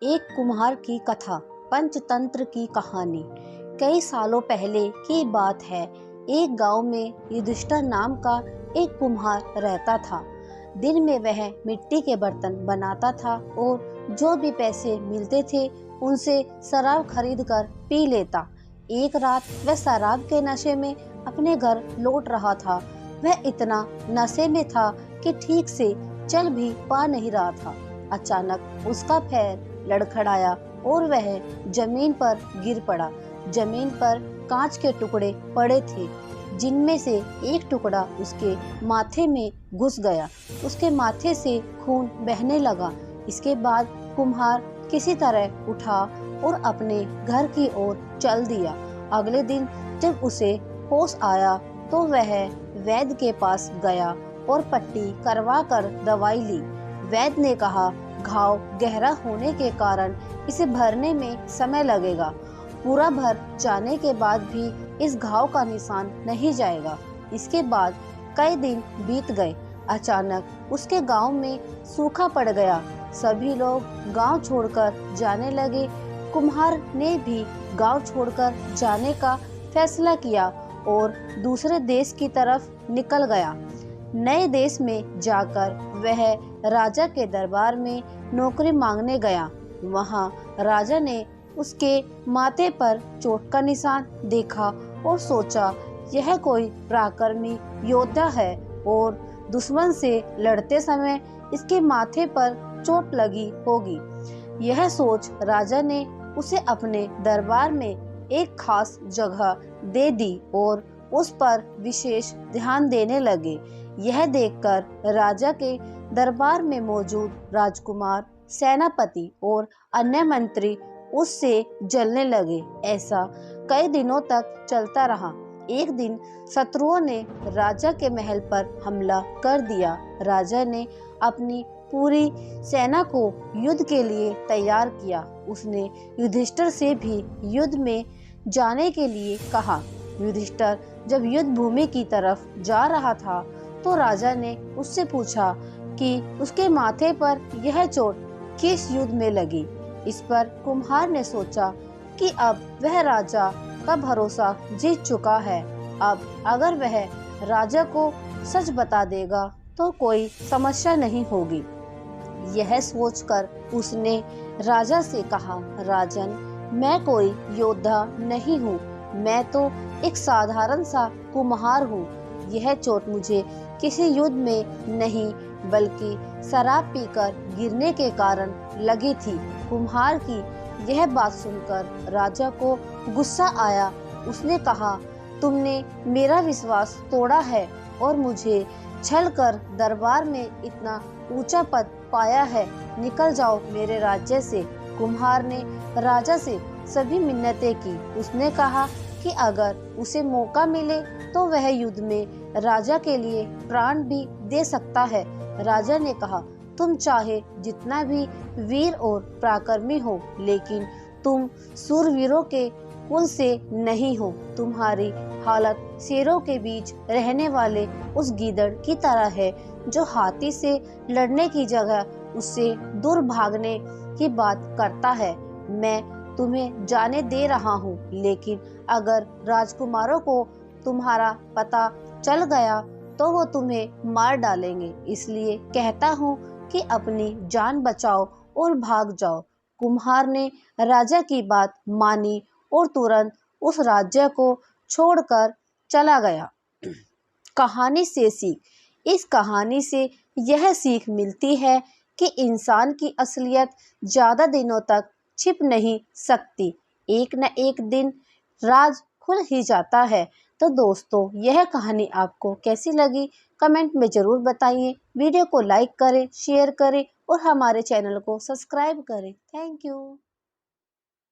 एक कुम्हार की कथा। पंचतंत्र की कहानी। कई सालों पहले की बात है। एक गांव में युधिष्ठिर नाम का एक कुम्हार रहता था। दिन में वह मिट्टी के बर्तन बनाता था और जो भी पैसे मिलते थे उनसे शराब खरीद कर पी लेता। एक रात वह शराब के नशे में अपने घर लौट रहा था। वह इतना नशे में था कि ठीक से चल भी पा नहीं रहा था। अचानक उसका पैर लड़खड़ाया और वह जमीन पर गिर पड़ा। जमीन पर कांच के टुकड़े पड़े थे, जिनमें से एक टुकड़ा उसके माथे में घुस गया। उसके माथे से खून बहने लगा। इसके बाद कुम्हार किसी तरह उठा और अपने घर की ओर चल दिया। अगले दिन जब उसे होश आया तो वह वैद्य के पास गया और पट्टी करवा कर दवाई ली। वैद्य ने कहा, घाव गहरा होने के कारण इसे भरने में समय लगेगा। पूरा भर जाने के बाद भी इस घाव का निशान नहीं जाएगा। इसके बाद कई दिन बीत गए। अचानक उसके गांव में सूखा पड़ गया। सभी लोग गांव छोड़कर जाने लगे। कुम्हार ने भी गांव छोड़कर जाने का फैसला किया और दूसरे देश की तरफ निकल गया। नए देश में जाकर वह राजा के दरबार में नौकरी मांगने गया। वहां राजा ने उसके माथे पर चोट का निशान देखा और सोचा, यह कोई पराक्रमी योद्धा है और दुश्मन से लड़ते समय इसके माथे पर चोट लगी होगी। यह सोच राजा ने उसे अपने दरबार में एक खास जगह दे दी और उस पर विशेष ध्यान देने लगे। यह देखकर राजा के दरबार में मौजूद राजकुमार, सेनापति और अन्य मंत्री उससे जलने लगे। ऐसा कई दिनों तक चलता रहा। एक दिन शत्रुओं ने राजा के महल पर हमला कर दिया। राजा ने अपनी पूरी सेना को युद्ध के लिए तैयार किया। उसने युधिष्ठिर से भी युद्ध में जाने के लिए कहा। युधिष्ठिर जब युद्ध भूमि की तरफ जा रहा था तो राजा ने उससे पूछा कि उसके माथे पर यह चोट किस युद्ध में लगी। इस पर कुम्हार ने सोचा कि अब वह राजा का भरोसा जीत चुका है। अब अगर वह राजा को सच बता देगा तो कोई समस्या नहीं होगी। यह सोचकर उसने राजा से कहा, राजन, मैं कोई योद्धा नहीं हूँ। मैं तो एक साधारण सा कुम्हार हूँ। यह चोट मुझे किसी युद्ध में नहीं बल्कि शराब पीकर गिरने के कारण लगी थी। कुम्हार की यह बात सुनकर राजा को गुस्सा आया। उसने कहा, तुमने मेरा विश्वास तोड़ा है और मुझे छल कर दरबार में इतना ऊंचा पद पाया है। निकल जाओ मेरे राज्य से। कुम्हार ने राजा से सभी मिन्नतें की। उसने कहा कि अगर उसे मौका मिले तो वह युद्ध में राजा के लिए प्राण भी दे सकता है। राजा ने कहा, तुम चाहे जितना भी वीर और पराक्रमी हो, लेकिन तुम सूरवीरों के कुल से नहीं हो। तुम्हारी हालत शेरों के बीच रहने वाले उस गीदड़ की तरह है जो हाथी से लड़ने की जगह उससे दूर भागने की बात करता है। मैं तुम्हें जाने दे रहा हूँ, लेकिन अगर राजकुमारों को तुम्हारा पता चल गया तो वो तुम्हें मार डालेंगे। इसलिए कहता हूँ कि अपनी जान बचाओ और भाग जाओ। कुम्हार ने राजा की बात मानी और तुरंत उस राज्य को छोड़कर चला गया। कहानी से सीख। इस कहानी से यह सीख मिलती है कि इंसान की असलियत ज्यादा दिनों तक छिप नहीं सकती। एक न एक दिन राज खुल ही जाता है। तो दोस्तों, यह कहानी आपको कैसी लगी कमेंट में ज़रूर बताइए। वीडियो को लाइक करें, शेयर करें और हमारे चैनल को सब्सक्राइब करें। Thank you.